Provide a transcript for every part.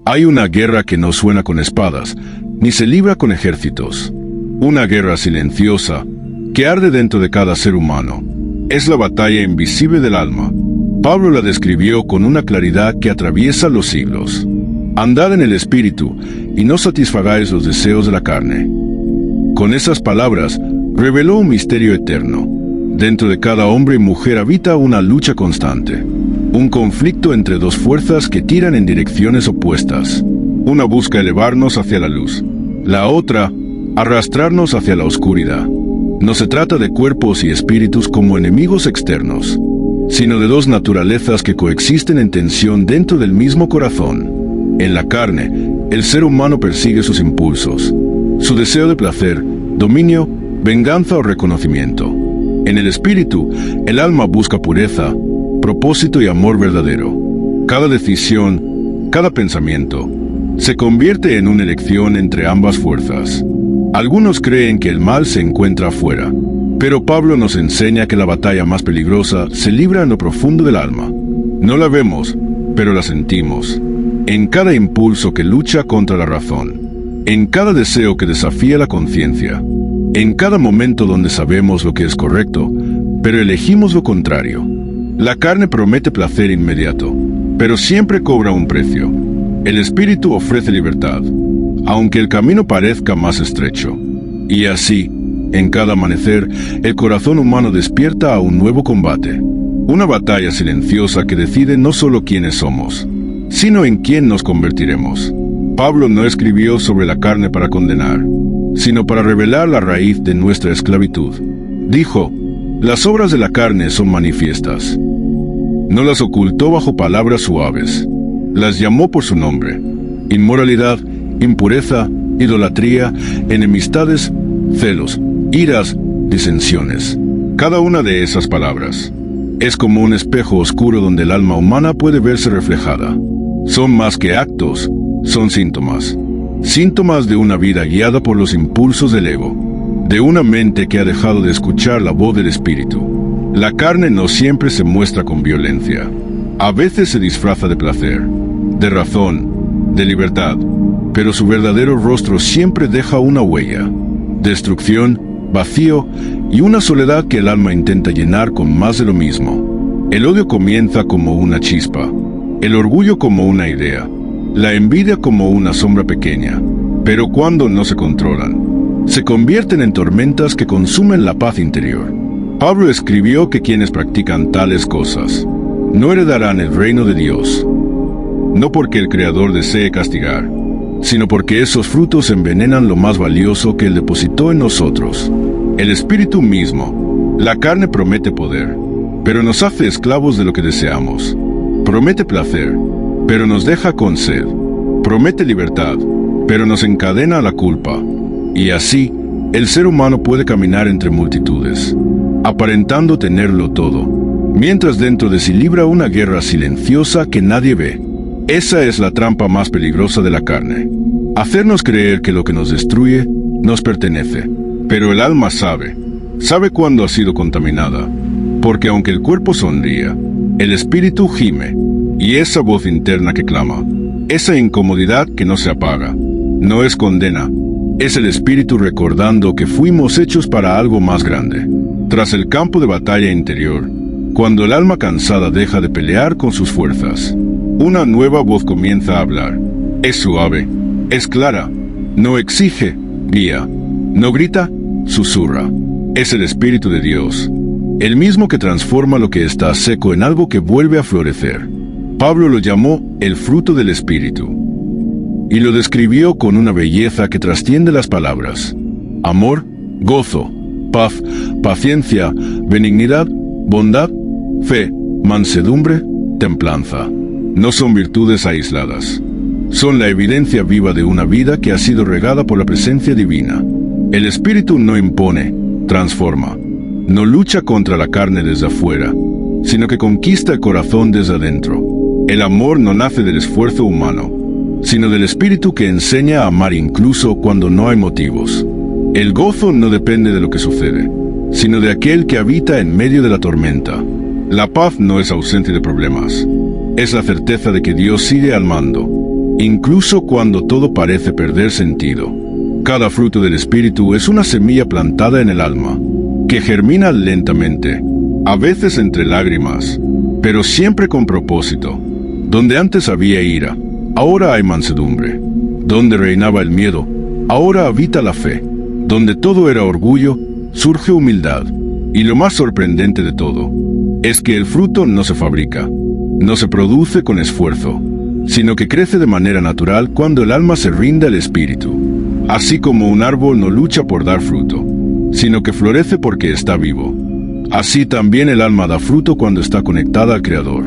Hay una guerra que no suena con espadas, ni se libra con ejércitos. Una guerra silenciosa que arde dentro de cada ser humano. Es la batalla invisible del alma. Pablo la describió con una claridad que atraviesa los siglos. Andad en el Espíritu, y no satisfagáis los deseos de la carne. Con esas palabras, reveló un misterio eterno. Dentro de cada hombre y mujer habita una lucha constante. Un conflicto entre dos fuerzas que tiran en direcciones opuestas. Una busca elevarnos hacia la luz. La otra, arrastrarnos hacia la oscuridad. No se trata de cuerpos y espíritus como enemigos externos, sino de dos naturalezas que coexisten en tensión dentro del mismo corazón. En la carne, el ser humano persigue sus impulsos, su deseo de placer, dominio, venganza o reconocimiento. En el espíritu, el alma busca pureza, propósito y amor verdadero. Cada decisión, cada pensamiento, se convierte en una elección entre ambas fuerzas. Algunos creen que el mal se encuentra afuera, pero Pablo nos enseña que la batalla más peligrosa se libra en lo profundo del alma. No la vemos, pero la sentimos. En cada impulso que lucha contra la razón, en cada deseo que desafía la conciencia, en cada momento donde sabemos lo que es correcto, pero elegimos lo contrario. La carne promete placer inmediato, pero siempre cobra un precio. El espíritu ofrece libertad, aunque el camino parezca más estrecho. Y así, en cada amanecer, el corazón humano despierta a un nuevo combate. Una batalla silenciosa que decide no solo quiénes somos, sino en quién nos convertiremos. Pablo no escribió sobre la carne para condenar, sino para revelar la raíz de nuestra esclavitud. Dijo, las obras de la carne son manifiestas. No las ocultó bajo palabras suaves. Las llamó por su nombre: inmoralidad, impureza, idolatría, enemistades, celos, iras, disensiones. Cada una de esas palabras es como un espejo oscuro donde el alma humana puede verse reflejada. Son más que actos, son síntomas. Síntomas de una vida guiada por los impulsos del ego, de una mente que ha dejado de escuchar la voz del espíritu. La carne no siempre se muestra con violencia. A veces se disfraza de placer, de razón, de libertad, pero su verdadero rostro siempre deja una huella: destrucción, vacío y una soledad que el alma intenta llenar con más de lo mismo. El odio comienza como una chispa, el orgullo como una idea, la envidia como una sombra pequeña, pero cuando no se controlan, se convierten en tormentas que consumen la paz interior. Pablo escribió que quienes practican tales cosas no heredarán el reino de Dios, no porque el Creador desee castigar, sino porque esos frutos envenenan lo más valioso que Él depositó en nosotros, el Espíritu mismo. La carne promete poder, pero nos hace esclavos de lo que deseamos. Promete placer, pero nos deja con sed. Promete libertad, pero nos encadena a la culpa. Y así, el ser humano puede caminar entre multitudes, aparentando tenerlo todo, mientras dentro de sí libra una guerra silenciosa que nadie ve. Esa es la trampa más peligrosa de la carne: hacernos creer que lo que nos destruye nos pertenece. Pero el alma sabe cuándo ha sido contaminada, porque aunque el cuerpo sonría, el espíritu gime, y esa voz interna que clama, esa incomodidad que no se apaga, no es condena, es el espíritu recordando que fuimos hechos para algo más grande. Tras el campo de batalla interior, cuando el alma cansada deja de pelear con sus fuerzas, una nueva voz comienza a hablar. Es suave, es clara, no exige, guía, no grita, susurra. Es el Espíritu de Dios, el mismo que transforma lo que está seco en algo que vuelve a florecer. Pablo lo llamó el fruto del Espíritu, y lo describió con una belleza que trasciende las palabras: amor, gozo, paz, paciencia, benignidad, bondad, fe, mansedumbre, templanza. No son virtudes aisladas. Son la evidencia viva de una vida que ha sido regada por la presencia divina. El Espíritu no impone, transforma. No lucha contra la carne desde afuera, sino que conquista el corazón desde adentro. El amor no nace del esfuerzo humano, sino del Espíritu que enseña a amar incluso cuando no hay motivos. El gozo no depende de lo que sucede, sino de aquel que habita en medio de la tormenta. La paz no es ausencia de problemas, es la certeza de que Dios sigue al mando. incluso cuando todo parece perder sentido. Cada fruto del Espíritu es una semilla plantada en el alma, que germina lentamente, a veces entre lágrimas, pero siempre con propósito. Donde antes había ira, ahora hay mansedumbre. Donde reinaba el miedo, ahora habita la fe. Donde todo era orgullo, surge humildad. Y lo más sorprendente de todo, es que el fruto no se fabrica, no se produce con esfuerzo, sino que crece de manera natural cuando el alma se rinde al Espíritu. Así como un árbol no lucha por dar fruto, sino que florece porque está vivo. Así también el alma da fruto cuando está conectada al Creador.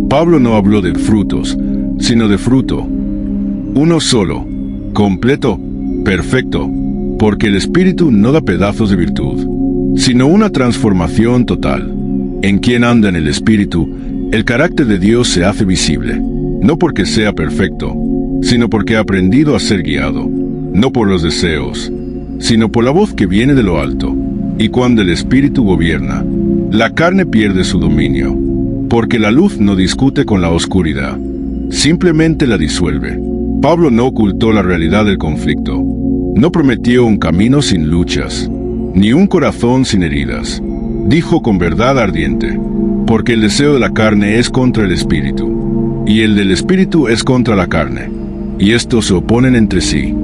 Pablo no habló de frutos, sino de fruto. Uno solo, completo, perfecto, porque el Espíritu no da pedazos de virtud, sino una transformación total. En quien anda en el Espíritu, el carácter de Dios se hace visible, no porque sea perfecto, sino porque ha aprendido a ser guiado, no por los deseos, sino por la voz que viene de lo alto. Y cuando el Espíritu gobierna, la carne pierde su dominio, porque la luz no discute con la oscuridad, simplemente la disuelve. Pablo no ocultó la realidad del conflicto, no prometió un camino sin luchas, ni un corazón sin heridas. Dijo con verdad ardiente, porque el deseo de la carne es contra el Espíritu, y el del Espíritu es contra la carne, y estos se oponen entre sí.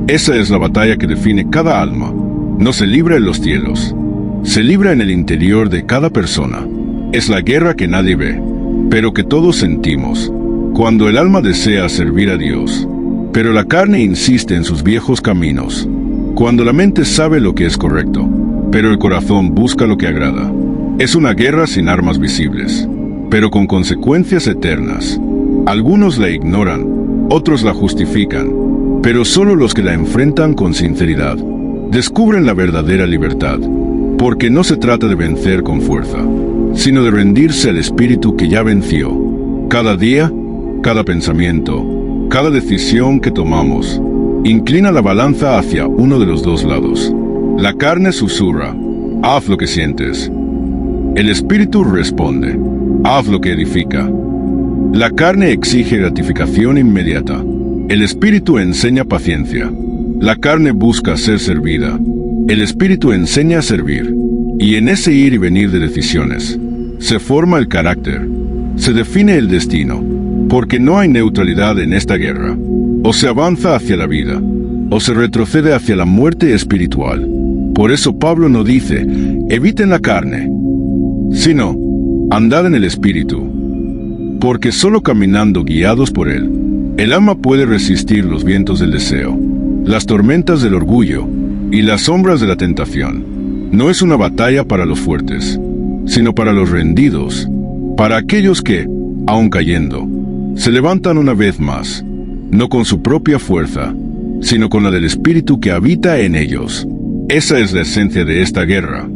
Esa es la batalla que define cada alma. No se libra en los cielos, se libra en el interior de cada persona. Es la guerra que nadie ve, pero que todos sentimos, cuando el alma desea servir a Dios, pero la carne insiste en sus viejos caminos. Cuando la mente sabe lo que es correcto, pero el corazón busca lo que agrada. Es una guerra sin armas visibles, pero con consecuencias eternas. Algunos la ignoran, otros la justifican, pero solo los que la enfrentan con sinceridad descubren la verdadera libertad, porque no se trata de vencer con fuerza, sino de rendirse al Espíritu que ya venció. Cada día, cada pensamiento, cada decisión que tomamos, inclina la balanza hacia uno de los dos lados. La carne susurra, haz lo que sientes. El Espíritu responde, haz lo que edifica. La carne exige gratificación inmediata. El Espíritu enseña paciencia. La carne busca ser servida. El Espíritu enseña a servir. Y en ese ir y venir de decisiones, se forma el carácter, se define el destino, porque no hay neutralidad en esta guerra. O se avanza hacia la vida, o se retrocede hacia la muerte espiritual. Por eso Pablo no dice, eviten la carne, sino, andad en el Espíritu. Porque solo caminando guiados por él, el alma puede resistir los vientos del deseo, las tormentas del orgullo y las sombras de la tentación. No es una batalla para los fuertes, sino para los rendidos, para aquellos que, aun cayendo, se levantan una vez más, no con su propia fuerza, sino con la del Espíritu que habita en ellos. Esa es la esencia de esta guerra.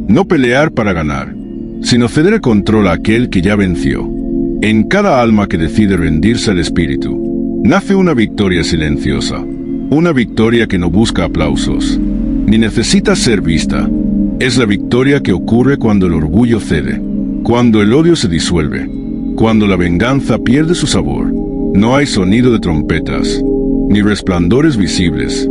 No pelear para ganar, sino ceder el control a aquel que ya venció. En cada alma que decide rendirse al Espíritu, nace una victoria silenciosa, una victoria que no busca aplausos, ni necesita ser vista. Es la victoria que ocurre cuando el orgullo cede, cuando el odio se disuelve, cuando la venganza pierde su sabor. No hay sonido de trompetas, ni resplandores visibles,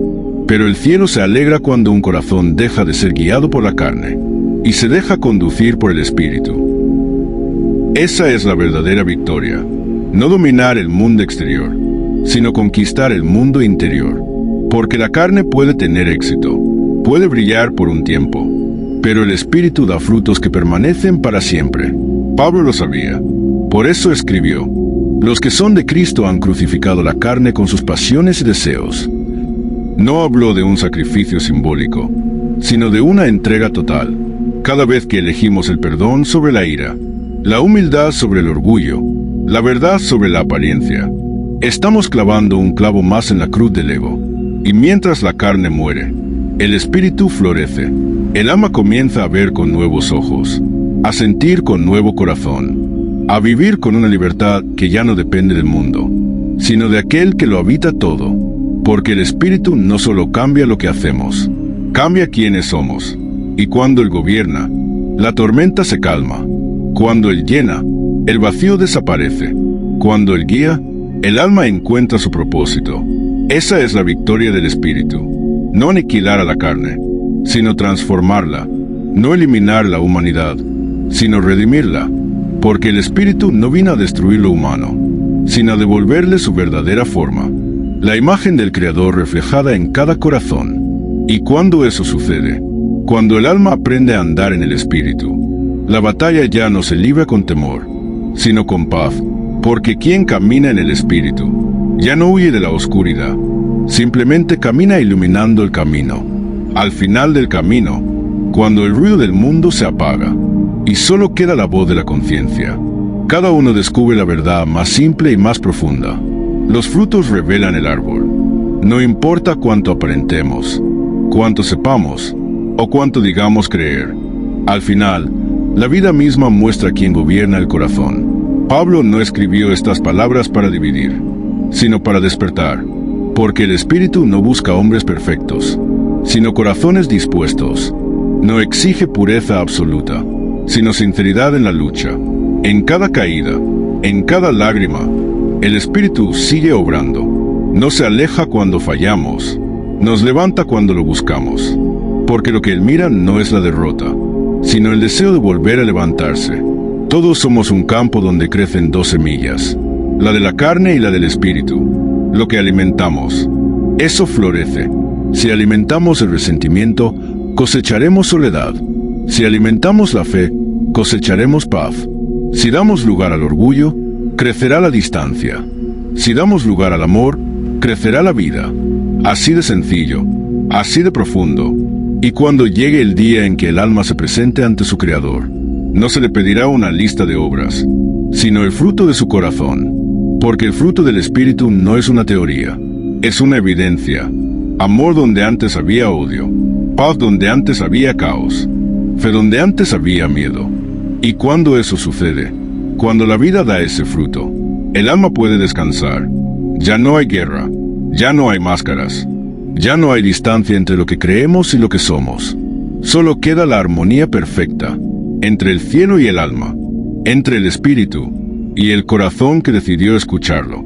pero el cielo se alegra cuando un corazón deja de ser guiado por la carne, y se deja conducir por el Espíritu. Esa es la verdadera victoria, no dominar el mundo exterior, sino conquistar el mundo interior, porque la carne puede tener éxito, puede brillar por un tiempo, pero el Espíritu da frutos que permanecen para siempre. Pablo lo sabía, por eso escribió, los que son de Cristo han crucificado la carne con sus pasiones y deseos. No habló de un sacrificio simbólico, sino de una entrega total. Cada vez que elegimos el perdón sobre la ira, la humildad sobre el orgullo, la verdad sobre la apariencia, estamos clavando un clavo más en la cruz del ego. Y mientras la carne muere, el Espíritu florece. El alma comienza a ver con nuevos ojos, a sentir con nuevo corazón, a vivir con una libertad que ya no depende del mundo, sino de aquel que lo habita todo, porque el Espíritu no solo cambia lo que hacemos, cambia quiénes somos. Y cuando Él gobierna, la tormenta se calma. Cuando Él llena, el vacío desaparece. Cuando Él guía, el alma encuentra su propósito. Esa es la victoria del espíritu. No aniquilar a la carne, sino transformarla. No eliminar la humanidad, sino redimirla. Porque el espíritu no vino a destruir lo humano, sino a devolverle su verdadera forma. La imagen del Creador reflejada en cada corazón. Y cuando eso sucede, cuando el alma aprende a andar en el espíritu, la batalla ya no se libra con temor, sino con paz. Porque quien camina en el espíritu, ya no huye de la oscuridad, simplemente camina iluminando el camino. Al final del camino, cuando el ruido del mundo se apaga, y solo queda la voz de la conciencia, cada uno descubre la verdad más simple y más profunda. Los frutos revelan el árbol. No importa cuánto aparentemos, cuánto sepamos, o cuánto digamos creer. Al final, la vida misma muestra quién gobierna el corazón. Pablo no escribió estas palabras para dividir, sino para despertar, porque el Espíritu no busca hombres perfectos, sino corazones dispuestos. No exige pureza absoluta, sino sinceridad en la lucha. En cada caída, en cada lágrima, el Espíritu sigue obrando. No se aleja cuando fallamos, nos levanta cuando lo buscamos, porque lo que Él mira no es la derrota, sino el deseo de volver a levantarse. Todos somos un campo donde crecen dos semillas, la de la carne y la del espíritu. Lo que alimentamos, eso florece. Si alimentamos el resentimiento, cosecharemos soledad. Si alimentamos la fe, cosecharemos paz. Si damos lugar al orgullo, crecerá la distancia. Si damos lugar al amor, crecerá la vida. Así de sencillo, así de profundo. Y cuando llegue el día en que el alma se presente ante su Creador, no se le pedirá una lista de obras, sino el fruto de su corazón. Porque el fruto del Espíritu no es una teoría, es una evidencia. Amor donde antes había odio, paz donde antes había caos, fe donde antes había miedo. Y cuando eso sucede, cuando la vida da ese fruto, el alma puede descansar. Ya no hay guerra, ya no hay máscaras, ya no hay distancia entre lo que creemos y lo que somos. Solo queda la armonía perfecta entre el cielo y el alma, entre el espíritu y el corazón que decidió escucharlo.